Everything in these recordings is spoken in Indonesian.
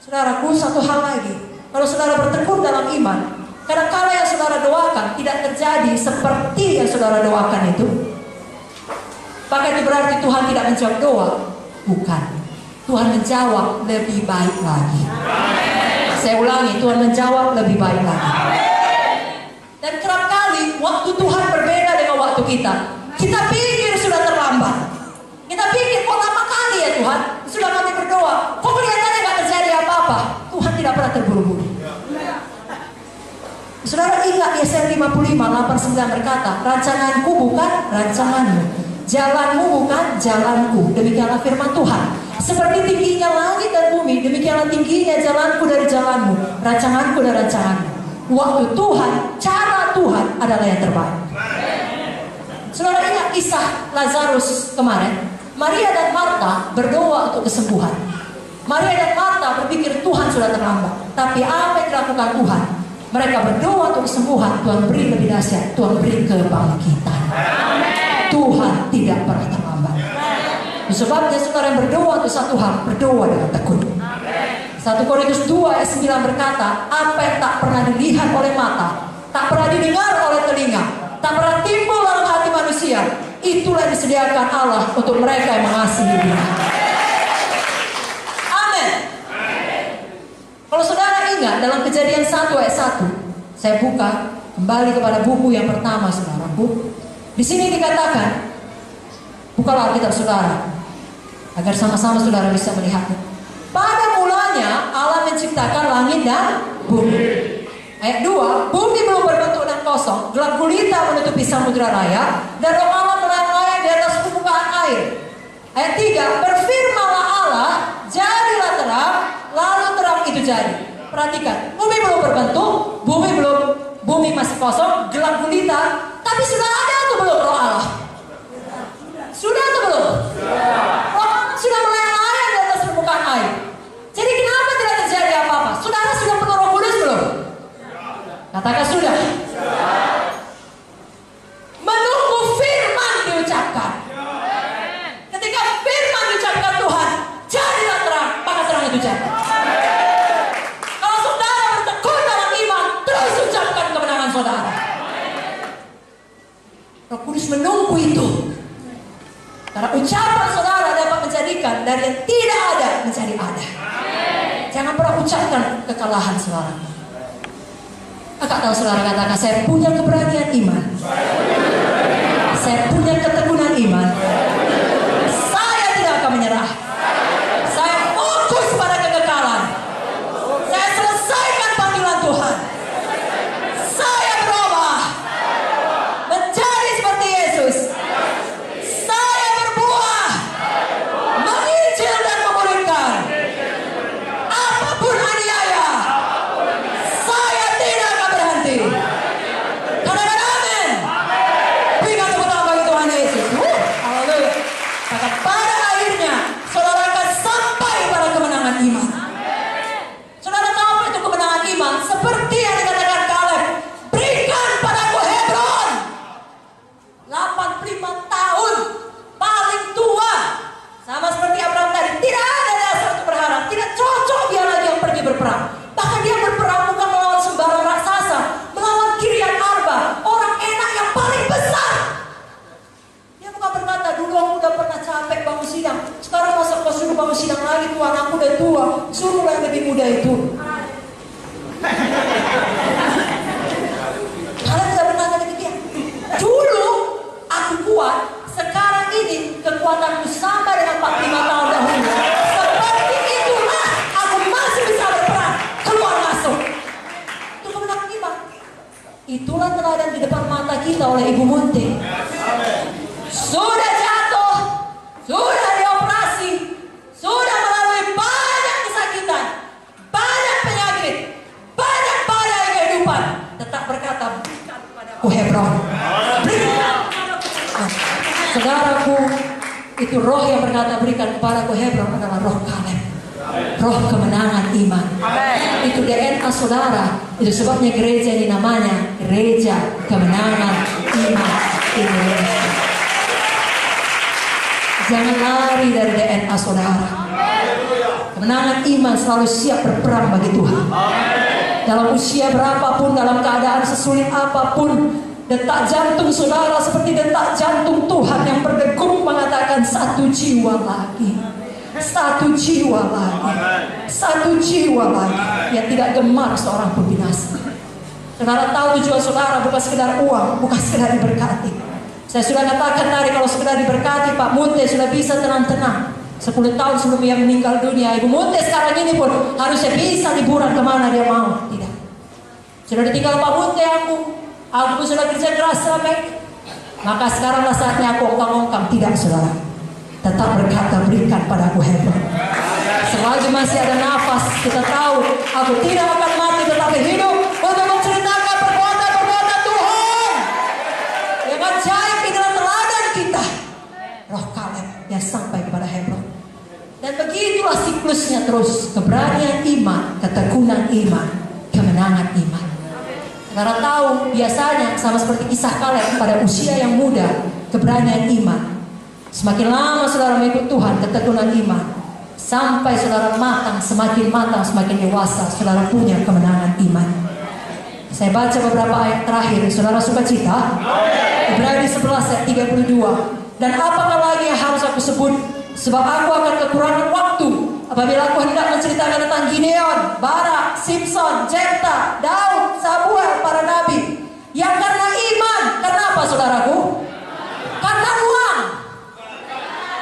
Saudaraku, satu hal lagi. Kalau saudara bertekun dalam iman, kadang-kala yang saudara doakan tidak terjadi seperti yang saudara doakan itu. Maka itu berarti Tuhan tidak menjawab doa. Bukan. Tuhan menjawab lebih baik lagi. Saya ulangi, Tuhan menjawab lebih baik lagi. Dan kerap kali waktu Tuhan berbeda dengan waktu kita. Kita pikir sudah terlambat. Kita pikir kok lama kali ya Tuhan. Sudah kami berdoa, kok kelihatannya gak terjadi apa-apa. Tuhan tidak pernah terburu-buru. Saudara ingat Yesaya 55:8-9 berkata, rancanganku bukan rancanganmu, jalanmu bukan jalanku. Demikianlah firman Tuhan. Seperti tingginya langit dan bumi, demikianlah tingginya jalanku dari jalanmu, rancanganku dari rancanganmu. Waktu Tuhan, cara Tuhan adalah yang terbaik. Saudara ingat kisah Lazarus kemarin. Maria dan Marta berdoa untuk kesembuhan. Maria dan Marta berpikir Tuhan sudah terlambat. Tapi apa yang dilakukan Tuhan? Mereka berdoa untuk kesembuhan. Tuhan beri lebih dahsyat. Tuhan beri kebangkitan. Tuhan tidak pernah terlambat. Sebabnya saudara yang berdoa untuk satu hal, berdoa dengan tekun. 1 Korintus 2 ayat 9 berkata, apa yang tak pernah dilihat oleh mata, tak pernah didengar oleh telinga, tak pernah timbul dalam hati manusia, itulah yang disediakan Allah untuk mereka yang mengasihi Dia. Amin. Kalau saudara ingat dalam Kejadian 1 ayat 1, saya buka kembali kepada buku yang pertama, saudaraku. Di sini dikatakan, bukalah Alkitab saudara, agar sama-sama saudara bisa melihatnya. Pada mulanya Allah menciptakan langit dan bumi. Ayat 2, bumi belum berbentuk dan kosong, gelap gulita menutupi samudra raya, dan roh Allah melayang-layang di atas permukaan air. Ayat 3, berfirmanlah Allah, jadilah terang, lalu terang itu jadi. Perhatikan, bumi belum berbentuk, bumi masih kosong, gelap gulita, tapi sudah ada atau belum roh Allah? Sudah atau belum? Roh Allah sudah melayang-layang di atas permukaan air. Jadi kenapa tidak terjadi apa-apa? Saudara sudah penuh Roh Kudus belum? Katakan sudah. Menunggu firman diucapkan. Ketika firman diucapkan Tuhan, jadilah terang, maka terang itu jadi. Kalau saudara bertekun dalam iman, terus ucapkan kemenangan saudara. Roh Kudus menunggu itu. Karena ucapan saudara dapat menjadikan dari yang tidak ada menjadi ada. Jangan pernah ucapkan kekalahan saudara. Kakak tahu saudara katakan, saya punya keberanian iman. Saya punya ketekunan iman. Saya tidak akan menyerah. Saya fokus pada kekekalan. Saya selesaikan panggilan Tuhan. Saya berubah menjadi seperti Yesus. Saya berbuah, menginjil dan memulihkan. Apapun aniaya, saya tidak akan berhenti. Katakan amin. Berikan tepuk tangan bagi Tuhan Yesus. Haleluya. Maka pada akhirnya saudara akan sampai pada kemenangan iman. Saudara tahu apa itu kemenangan iman? Seperti yang dikatakan Kaleb, berikan padaku Hebron. 85 tahun, paling tua. Sama seperti Abraham tadi, tidak ada dasar untuk berharap. Tidak cocok dia lagi yang pergi berperang. Bahkan dia berperang bukan melawan sembarang raksasa, melawan Kiryat Arba, orang enak yang paling besar. Dia bukan berkata, dulu aku udah pernah capek bangun sidang, sekarang masa kau suruh bangun sidang lagi, Tuhan aku udah tua, suruhlah yang lebih muda itu. Kalian tidak berkata demikian. Dulu aku kuat, sekarang ini kekuatanku sama dengan 45 tahun dahulu. Seperti itulah aku masih bisa berperang, keluar masuk. Itu kemenangan iman. Itulah teladan di depan mata kita oleh Ibu Munti. Sudah jatuh, sudah dioperasi, sudah melalui banyak kesakitan, banyak penyakit, banyak badai kehidupan, tetap berkata, berikan kepadaku Hebron. Berikan. Saudaraku, itu roh yang berkata berikan kepadaku Hebron adalah roh Kaleb, roh kemenangan iman. Itu DNA saudara. Itu sebabnya gereja ini namanya Gereja Kemenangan Iman Indonesia. Jangan lari dari DNA saudara. Kemenangan iman selalu siap berperang bagi Tuhan. Dalam usia berapapun, dalam keadaan sesulit apapun, detak jantung saudara seperti detak jantung Tuhan yang berdegup mengatakan satu jiwa lagi. Satu jiwa lagi. Satu jiwa lagi. Yang tidak gemar seorang pun binasa. Saudara tahu tujuan saudara bukan sekedar uang, bukan sekedar diberkati. Saya sudah katakan tadi kalau sekedar diberkati, Pak Munte sudah bisa tenang-tenang. 10 tahun sebelum dia meninggal dunia, Ibu Munte sekarang ini pun harusnya bisa liburan kemana dia mau. Tidak. Sudah ditinggal Pak Munte aku sudah kerja keras sampai. Maka sekaranglah saatnya aku ongkang-ongkang. Tidak saudara. Tetap berkata berikan padaku Hebron. Selagi masih ada nafas, kita tahu aku tidak akan mati tetapi hidup untuk menceritakan perbuatan-perbuatan Tuhan. Yang ajaib inilah teladan kita. Roh Kaleb yang sampai kepada Hebron. Dan begitulah siklusnya terus. Keberanian iman, ketekunan iman, kemenangan iman. Saudara tahu biasanya sama seperti kisah Kaleb pada usia yang muda, keberanian iman. Semakin lama saudara mengikut Tuhan, ketekunan iman, sampai saudara matang, semakin dewasa, saudara punya kemenangan iman. Saya baca beberapa ayat terakhir, saudara sukacita. Ibrani 11 ayat 32. Dan apakah lagi yang harus aku sebut? Sebab aku akan kekurangan waktu apabila aku hendak menceritakan tentang Gideon, Barak, Simpson, Jefta, Daud, Samuel, para nabi. Yang karena iman, karena apa saudaraku? Karena uang,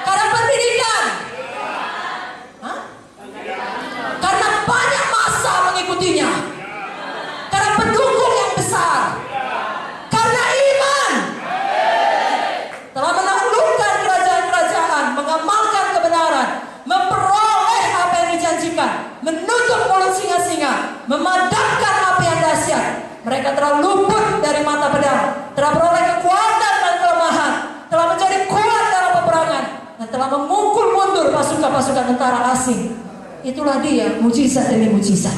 karena pendidikan, karena banyak masa mengikutinya, karena pendukung yang besar, karena iman telah menaklukkan kerajaan-kerajaan, mengamalkan kebenaran, memperoleh apa yang dijanjikan, menutup mulut singa-singa, memadamkan api yang dahsyat. Mereka telah luput dari mata pedang, telah beroleh kekuatan dan kelemahan, telah menjadi kuat dalam peperangan, dan telah memukul mundur pasukan-pasukan tentara asing. Itulah dia, mujizat demi mujizat.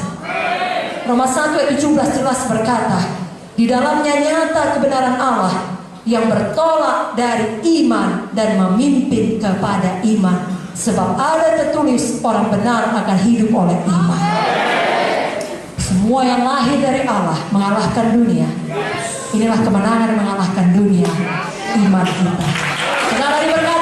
Roma 1 ayat 17 jelas berkata, di dalamnya nyata kebenaran Allah yang bertolak dari iman dan memimpin kepada iman. Sebab ada tertulis orang benar akan hidup oleh iman. Semua yang lahir dari Allah mengalahkan dunia. Inilah kemenangan mengalahkan dunia, iman kita. Saudara diberkati.